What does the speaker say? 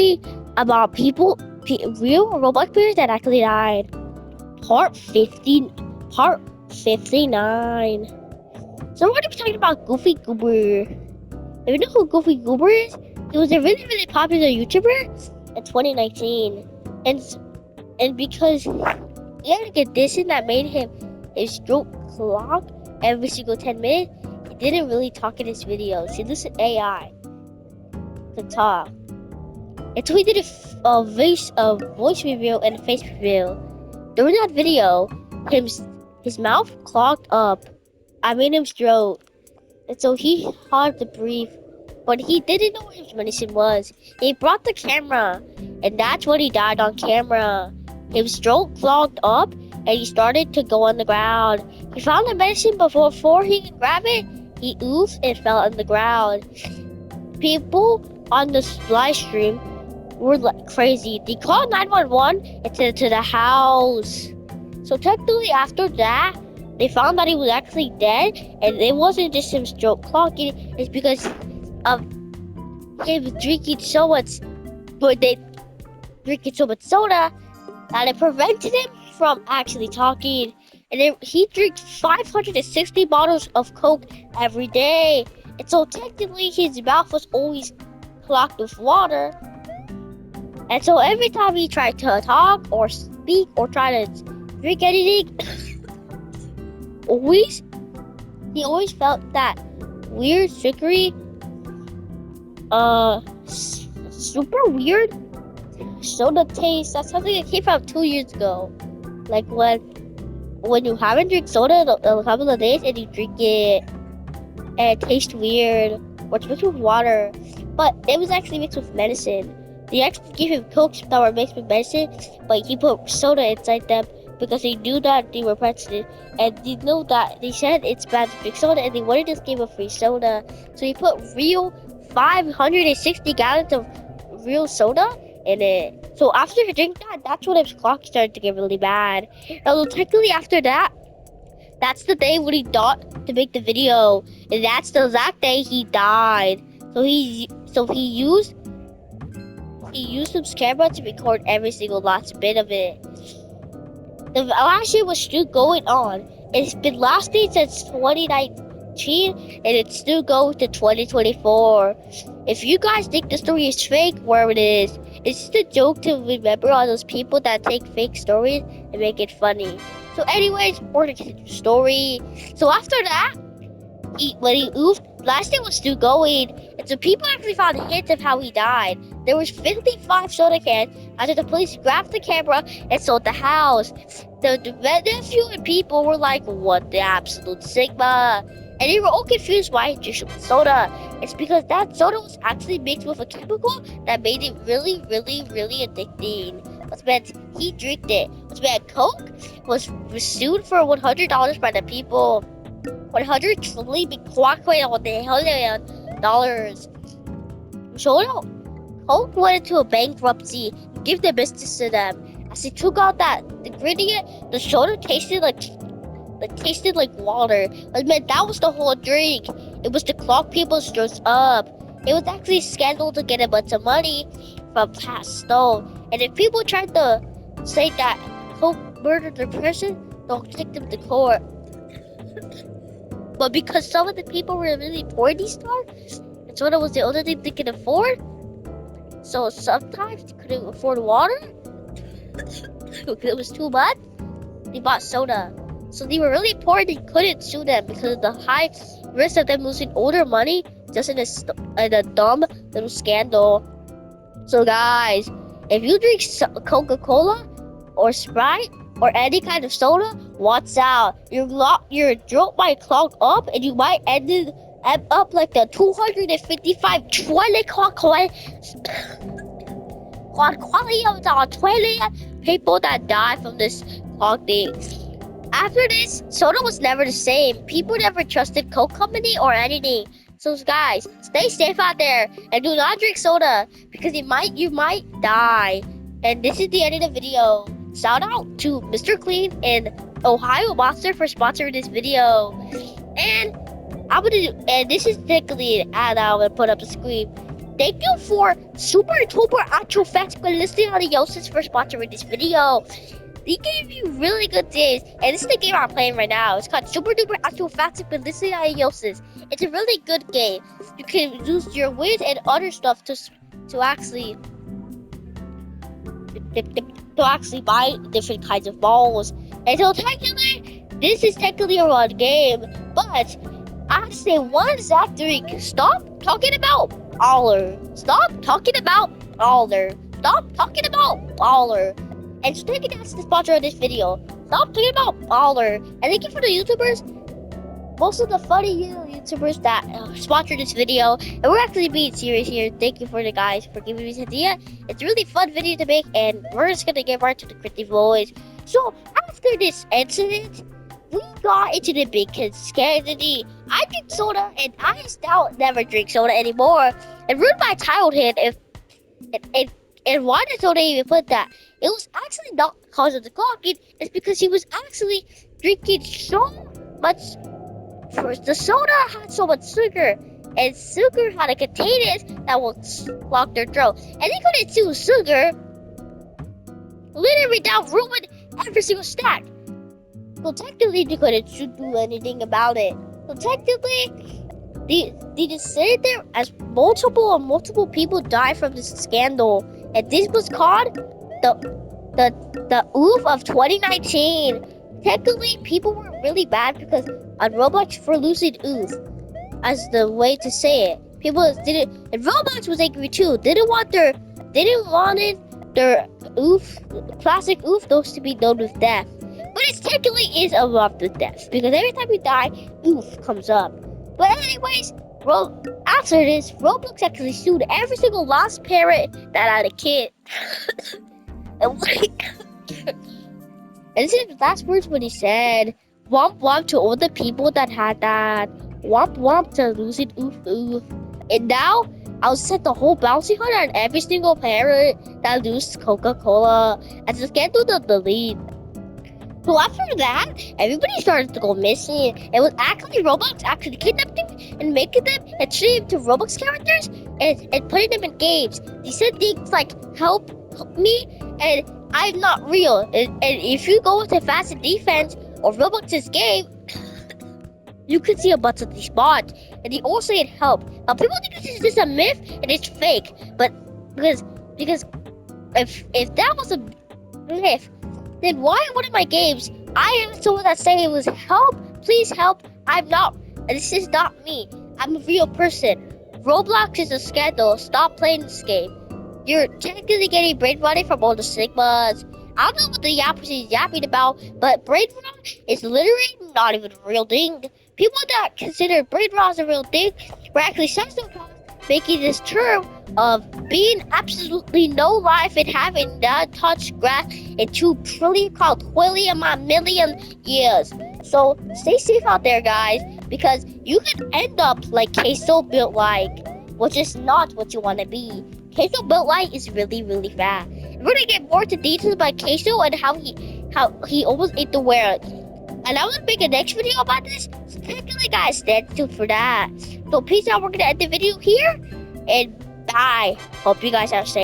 story about real Roblox players that actually died. Part 59. So we're gonna be talking about Goofy Goober. If you know who Goofy Goober is, he was a really, really popular YouTuber in 2019. And because he had a condition that made his throat clog every single 10 minutes, he didn't really talk in his videos. He listened to AI to talk. And so he did a voice reveal and a face reveal. During that video, his mouth clogged up. I made him throat. And so he hard to breathe. But he didn't know what his medicine was. He brought the camera. And that's when he died on camera. His throat clogged up and he started to go on the ground. He found the medicine before he could grab it. He oofed and fell on the ground. People on the live stream were like crazy. They called 911 to the house. So technically after that, they found that he was actually dead, and it wasn't just him throat clogging. It's because of him drinking so much soda that it prevented him from actually talking. And he drinks 560 bottles of Coke every day. And so technically his mouth was always clogged with water. And so every time he tried to talk or speak or try to drink anything, he always felt that weird, sugary, super weird soda taste. That's something that came out 2 years ago. Like when you haven't drank soda in a couple of days and you drink it and it tastes weird, or it's mixed with water, but it was actually mixed with medicine. They actually gave him Cokes that were mixed with medicine, but he put soda inside them because they knew that they were pregnant, and they knew that they said it's bad to drink soda, and they wanted to give a free soda. So he put real 560 gallons of real soda in it. So after he drank that, that's when his clock started to get really bad. Although technically after that, that's the day when he thought to make the video, and that's the exact day he died. So he used his camera to record every single last bit of it. The last year was still going on. It's been lasting since 2019, and it's still going to 2024. If you guys think the story is fake, where it is, it's just a joke to remember all those people that take fake stories and make it funny. So anyways, more to the story. So after that, when he oofed, last year was still going, and so people actually found hints of how he died. There was 55 soda cans after the police grabbed the camera and sold the house. The nephew and people were like, what the absolute sigma? And they were all confused why he drank soda. It's because that soda was actually mixed with a chemical that made it really, really, really addicting. Which meant he drank it. Which meant Coke was sued for $100 by the people. $100 trillion dollars. So Coke went into a bankruptcy and gave their business to them. As they took out that ingredient, the soda tasted like water. It meant that was the whole drink. It was to clog people's throats up. It was actually a scandal to get a bunch of money from Pat Stone. And if people tried to say that Coke murdered their person, they'll take them to court. But because some of the people were really poor in these stores, and soda was the only thing they could afford, so sometimes they couldn't afford water because it was too much, they bought soda. So they were really poor and they couldn't sue them because of the high risk of them losing all their money just in a dumb little scandal. So guys, if you drink Coca-Cola or Sprite or any kind of soda, watch out. Your throat might clog up and you might end up like the 255 trillion people that died from this clogged thing. After this, soda was never the same. People never trusted Coke Company or anything. So guys, stay safe out there and do not drink soda because you might die. And this is the end of the video. Shout out to Mr. Clean and Ohio Monster for sponsoring this video. And this is technically an ad I'm gonna put up the screen. thank you for Super Duper Actual Facts Ballistic for sponsoring this video. They gave you really good days, and this is the game I'm playing right now. It's called Super Duper Actual Facts Ballistic. It's a really good game. You can use your wins and other stuff to actually buy different kinds of balls. And so technically, this is technically a run game, but I have to say one exact thing. Stop talking about baller. Stop talking about baller. Stop talking about baller. And just take it as the sponsor of this video. Stop talking about baller. And thank you for the YouTubers. Most of the funny YouTubers that sponsored this video. And we're actually being serious here. Thank you for the guys for giving me this idea. It's a really fun video to make. And we're just going to get right to the creative voice. So after this incident, we got into the big scarcity. I drink soda, and I still never drink soda anymore. And ruined my childhood. And why did soda even put that? It was actually not because of the clocking. It's because he was actually drinking so much. First, the soda had so much sugar, and sugar had a containers that will clog their throat. And he couldn't chew sugar. Literally, that ruined every single stack. So technically, they couldn't do anything about it. So technically, they just sit there as multiple people died from this scandal, and this was called the oof of 2019. Technically, people were really bad because on Roblox for losing oof as the way to say it. People didn't, and Roblox was angry too. Didn't want their oof, classic oof, those to be known with death. But it technically is a lot with death because every time you die, oof comes up. But anyways, after this, Roblox actually sued every single lost parent that had a kid. And this is the last words what he said. Womp womp to all the people that had that. Womp womp to losing oof oof. And now I'll set the whole bounty hunt on every single parent that loses Coca-Cola as a scandal to delete. So after that, everybody started to go missing. It was actually Roblox actually kidnapping them and making them and treating them to Roblox characters and putting them in games. They said things like help me and I'm not real. And if you go with a fast and defense or Roblox's game, you can see a bunch of these bots. And they also need help. Now people think this is just a myth and it's fake. But because if that was a myth, then why in one of my games I am someone that's saying it was help, please help, I'm not, and this is not me, I'm a real person. Roblox is a scandal, stop playing this game. You're technically getting brain rotting from all the Sigmas. I don't know what the yappers is yapping about, but brain rot is literally not even a real thing. People that consider brain rot as a real thing were actually sociopaths, making this term of being absolutely no life and having not touched grass in 2 trillion million years. So stay safe out there, guys, because you could end up like Queso Built Like, which is not what you want to be. Queso Built Like is really, really fast. We're gonna get more into details about Queso and how he almost ate the world. And I'm gonna make a next video about this. So technically, guys, stay tuned for that. So peace out. We're gonna end the video here. And bye. Hope you guys have safe.